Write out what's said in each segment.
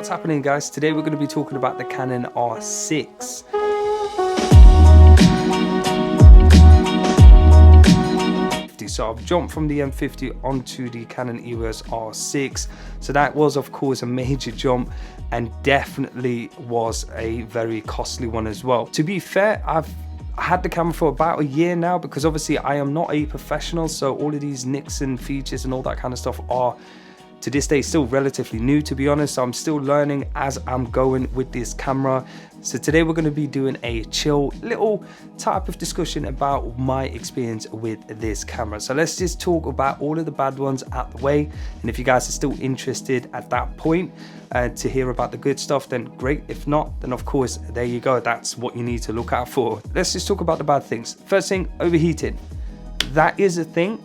What's happening, guys? Today we're going to be talking about the Canon R6. So I've jumped from the M50 onto the Canon EOS R6. So that was, of course, a major jump and definitely was a very costly one as well. To be fair, I've had the camera for about a year now, because obviously I am not a professional, so all of these nicks and features and all that kind of stuff are to this day still relatively new, to be honest. So I'm still learning as I'm going with this camera. So today we're going to be doing a chill little type of discussion about my experience with this camera. So let's just talk about all of the bad ones out the way, and if you guys are still interested at that point to hear about the good stuff, then great. If not, then of course there you go, that's what you need to look out for. Let's just talk about the bad things. First thing, overheating. That is a thing.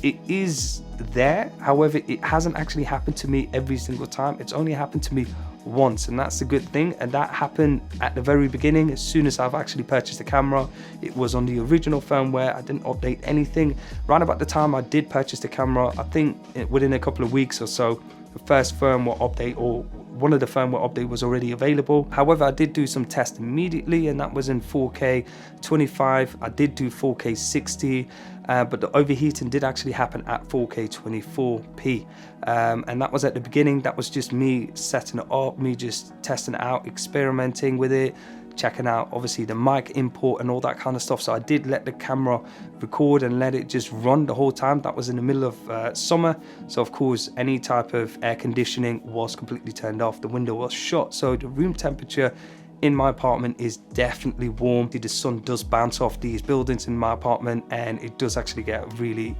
It is there, however it hasn't actually happened to me every single time. It's only happened to me once, and that's a good thing. And that happened at the very beginning. As soon as I've actually purchased the camera, it was on the original firmware. I didn't update anything. Right about the time I did purchase the camera, I think within a couple of weeks or so, the first firmware update, or one of the firmware update, was already available. However, I did do some tests immediately, and that was in 4K 25. I did do 4K 60, but the overheating did actually happen at 4K 24p, and that was at the beginning. That was just me setting it up, me just testing it out, experimenting with it, checking out obviously the mic input and all that kind of stuff. So I did let the camera record and let it just run the whole time. That was in the middle of summer, so of course any type of air conditioning was completely turned off, the window was shut, so the room temperature in my apartment is definitely warm. The sun does bounce off these buildings in my apartment, and it does actually get really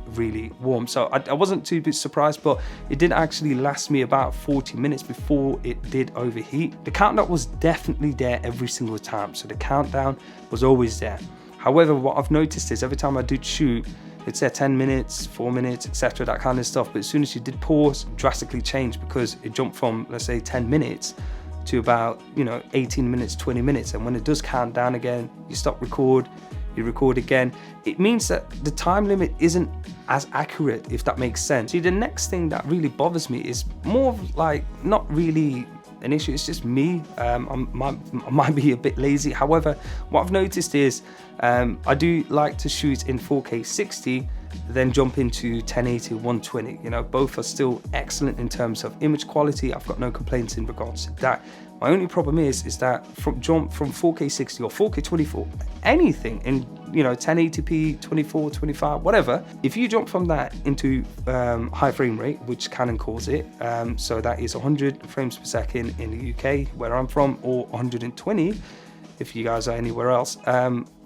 warm. So I wasn't too surprised, but it did actually last me about 40 minutes before it did overheat. The countdown was definitely there every single time, so the countdown was always there. However, what I've noticed is every time I did shoot, it said 10 minutes, 4 minutes, etc., that kind of stuff, but as soon as you did pause, it drastically changed, because it jumped from, let's say, 10 minutes to about 18 minutes, 20 minutes, and when it does count down again, you stop record, you record again. It means that the time limit isn't as accurate, if that makes sense. See, the next thing that really bothers me is more of like not really an issue, it's just me. I might be a bit lazy. However, what I've noticed is I do like to shoot in 4K 60, then jump into 1080 120. Both are still excellent in terms of image quality. I've got no complaints in regards to that. My only problem is that jump from 4K 60 or 4K 24, anything in 1080p 24, 25, whatever, if you jump from that into high frame rate, which Canon calls it, so that is 100 frames per second in the UK where I'm from, or 120 if you guys are anywhere else,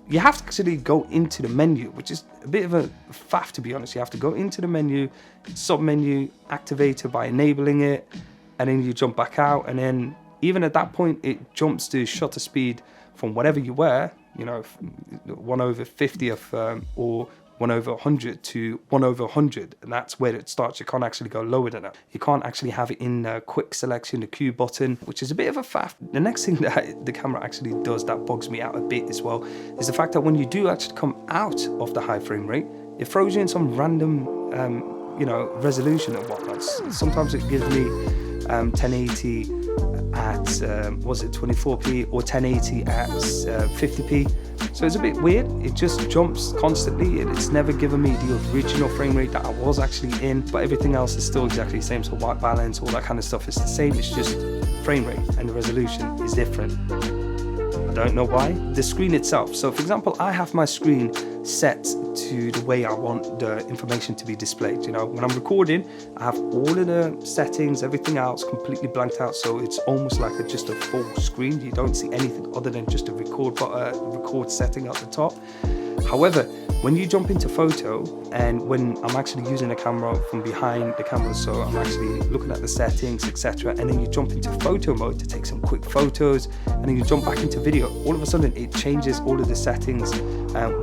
you have to actually go into the menu, which is a bit of a faff, to be honest. You have to go into the menu, sub-menu, activate it by enabling it, and then you jump back out, and then even at that point, it jumps to shutter speed from whatever you were, 1/50 of, or 1/100 to 1/100, and that's where it starts. You can't actually go lower than that. You can't actually have it in quick selection, the Q button, which is a bit of a faff. The next thing that the camera actually does that bugs me out a bit as well is the fact that when you do actually come out of the high frame rate, it throws you in some random resolution and whatnot. Sometimes it gives me 1080 at 24p, or 1080 at 50p. So it's a bit weird. It just jumps constantly, and it's never given me the original frame rate that I was actually in, but everything else is still exactly the same. So white balance, all that kind of stuff is the same. It's just frame rate and the resolution is different. I don't know why. The screen itself, so for example, I have my screen set to the way I want the information to be displayed. When I'm recording, I have all of the settings, everything else completely blanked out, so it's almost like just a full screen. You don't see anything other than just a record setting at the top. However, when you jump into photo, and when I'm actually using the camera from behind the camera, so I'm actually looking at the settings, etc., and then you jump into photo mode to take some quick photos, and then you jump back into video, all of a sudden it changes all of the settings,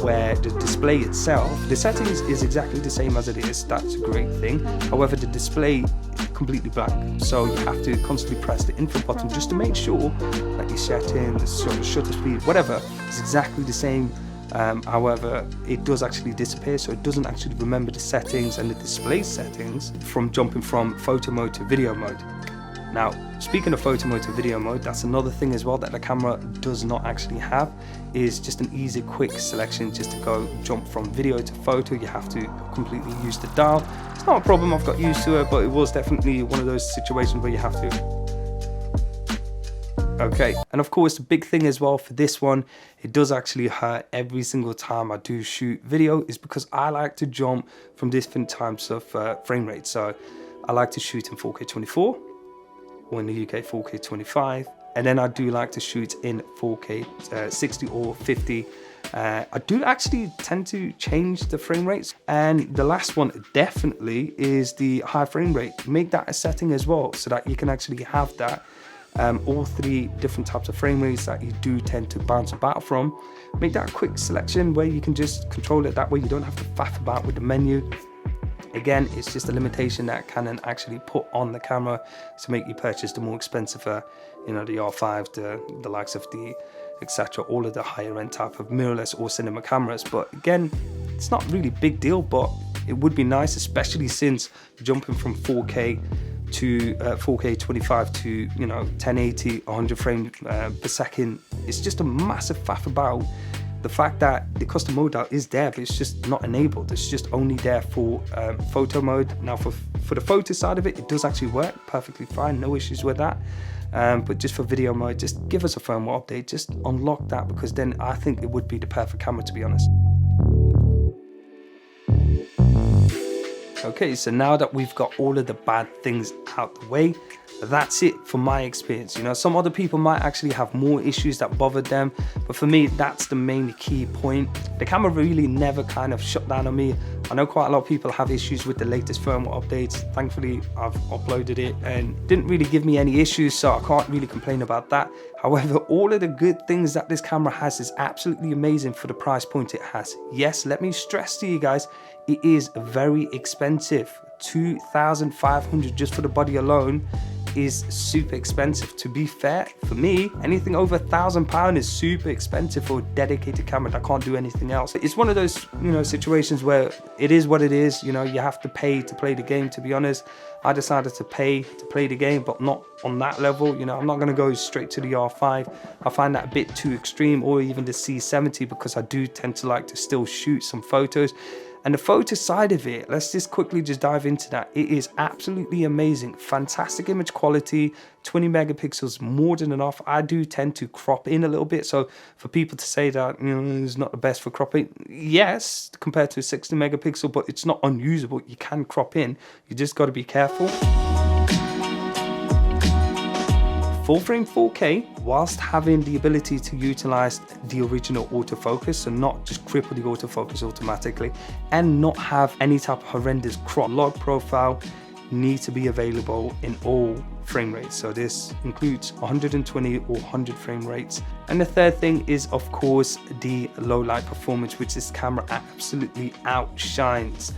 where the display itself, the settings is exactly the same as it is. That's a great thing. However, the display is completely blank, so you have to constantly press the info button just to make sure that your settings, the shutter speed, whatever, is exactly the same. However, it does actually disappear, so it doesn't actually remember the settings and the display settings from jumping from photo mode to video mode. Now, speaking of photo mode to video mode, that's another thing as well that the camera does not actually have, is just an easy, quick selection just to go jump from video to photo. You have to completely use the dial. It's not a problem, I've got used to it, but it was definitely one of those situations where you have to. Okay, and of course the big thing as well for this one, it does actually hurt every single time I do shoot video, is because I like to jump from different types of frame rates. So I like to shoot in 4K 24, or in the UK 4K 25, and then I do like to shoot in 4K 60 or 50. I do actually tend to change the frame rates, and the last one definitely is the high frame rate. Make that a setting as well, so that you can actually have that all three different types of frame rates that you do tend to bounce about from. Make that a quick selection where you can just control it that way. You don't have to faff about with the menu. Again, it's just a limitation that Canon actually put on the camera to make you purchase the more expensive, you know, the R5, the likes of the etc., all of the higher end type of mirrorless or cinema cameras. But again, it's not really a big deal, but it would be nice, especially since jumping from 4K to 4K 25 to, you know, 1080, 100 frames per second. It's just a massive faff about the fact that the custom mode dial is there, but it's just not enabled. It's just only there for photo mode. Now for the photo side of it, it does actually work perfectly fine, no issues with that. But just for video mode, just give us a firmware update, just unlock that, because then I think it would be the perfect camera, to be honest. Okay, so now that we've got all of the bad things out the way, that's it for my experience. You know, some other people might actually have more issues that bothered them, but for me, that's the main key point. The camera really never kind of shut down on me. I know quite a lot of people have issues with the latest firmware updates. Thankfully, I've uploaded it and didn't really give me any issues, so I can't really complain about that. However, all of the good things that this camera has is absolutely amazing for the price point it has. Yes, let me stress to you guys, it is very expensive. $2,500 just for the body alone is super expensive. To be fair, for me, anything over £1,000 is super expensive for a dedicated camera that can't do anything else. It's one of those, you know, situations where it is what it is. You know, you have to pay to play the game, to be honest. I decided to pay to play the game, but not on that level. You know, I'm not going to go straight to the R5. I find that a bit too extreme, or even the C70, because I do tend to like to still shoot some photos. And the photo side of it, let's just quickly just dive into that. It is absolutely amazing. Fantastic image quality, 20 megapixels, more than enough. I do tend to crop in a little bit. So for people to say that, you know, it's not the best for cropping, yes, compared to 60 megapixel, but it's not unusable. You can crop in. You just got to be careful. Full frame 4K, whilst having the ability to utilize the original autofocus, so not just cripple the autofocus automatically, and not have any type of horrendous crop. Log profile need to be available in all frame rates. So this includes 120 or 100 frame rates. And the third thing is, of course, the low light performance, which this camera absolutely outshines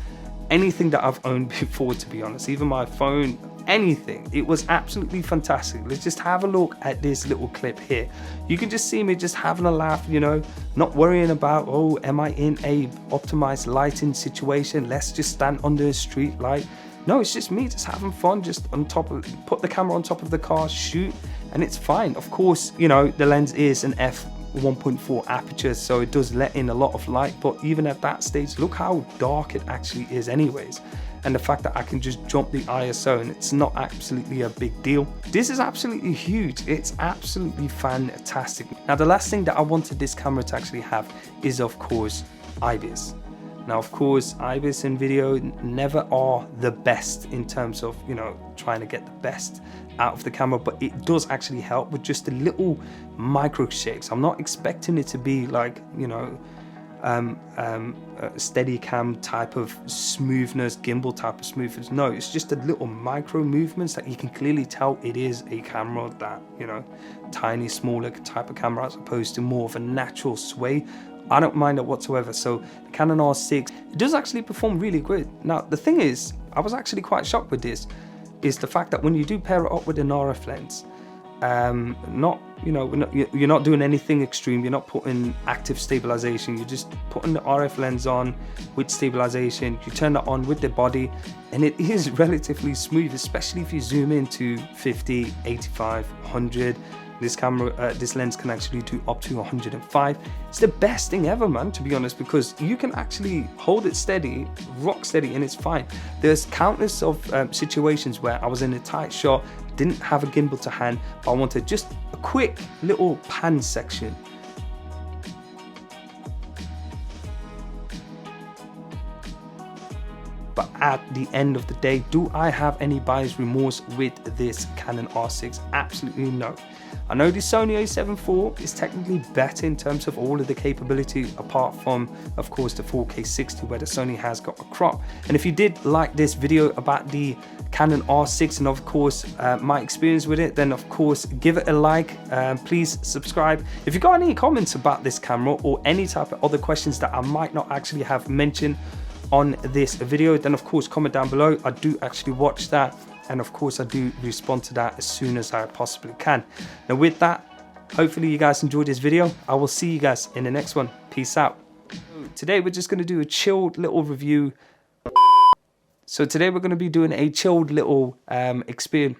anything that I've owned before, to be honest. Even my phone, anything. It was absolutely fantastic. Let's just have a look at this little clip here. You can just see me just having a laugh, you know, not worrying about, oh, am I in a optimized lighting situation? Let's just stand under a street light. No, it's just me just having fun, just on top of, put the camera on top of the car, shoot, and it's fine. Of course, you know, the lens is an f1.4 aperture, so it does let in a lot of light, but even at that stage, look how dark it actually is anyways. And the fact that I can just jump the ISO and it's not absolutely a big deal. This is absolutely huge. It's absolutely fantastic. Now, the last thing that I wanted this camera to actually have is, of course, IBIS. Now, of course, IBIS in video never are the best in terms of, you know, trying to get the best out of the camera, but it does actually help with just a little micro shakes. I'm not expecting it to be like, you know, steady cam type of smoothness, gimbal type of smoothness. No, it's just a little micro movements that you can clearly tell it is a camera that, you know, tiny, smaller type of camera, as opposed to more of a natural sway. I don't mind it whatsoever. So the Canon R6, it does actually perform really good. Now, the thing is, I was actually quite shocked with this, is the fact that when you do pair it up with an RF lens, not, you know, you're not doing anything extreme. You're not putting active stabilization. You're just putting the RF lens on with stabilization. You turn that on with the body, and it is relatively smooth, especially if you zoom into 50, 85, 100. This camera, this lens can actually do up to 105. It's the best thing ever, man, to be honest, because you can actually hold it steady, rock steady, and it's fine. There's countless of situations where I was in a tight shot, didn't have a gimbal to hand, but I wanted just a quick little pan section. But at the end of the day, do I have any buyer's remorse with this Canon R6? Absolutely no. I know the Sony a7 IV is technically better in terms of all of the capability, apart from, of course, the 4K 60 where the Sony has got a crop. And if you did like this video about the Canon R6 and of course my experience with it, then of course give it a like. Please subscribe. If you got any comments about this camera or any type of other questions that I might not actually have mentioned on this video, then of course comment down below. I do actually watch that, and of course I do respond to that as soon as I possibly can. Now with that, hopefully you guys enjoyed this video. I will see you guys in the next one. Peace out. Today we're just going to do a chilled little review. So today we're going to be doing a chilled little experience.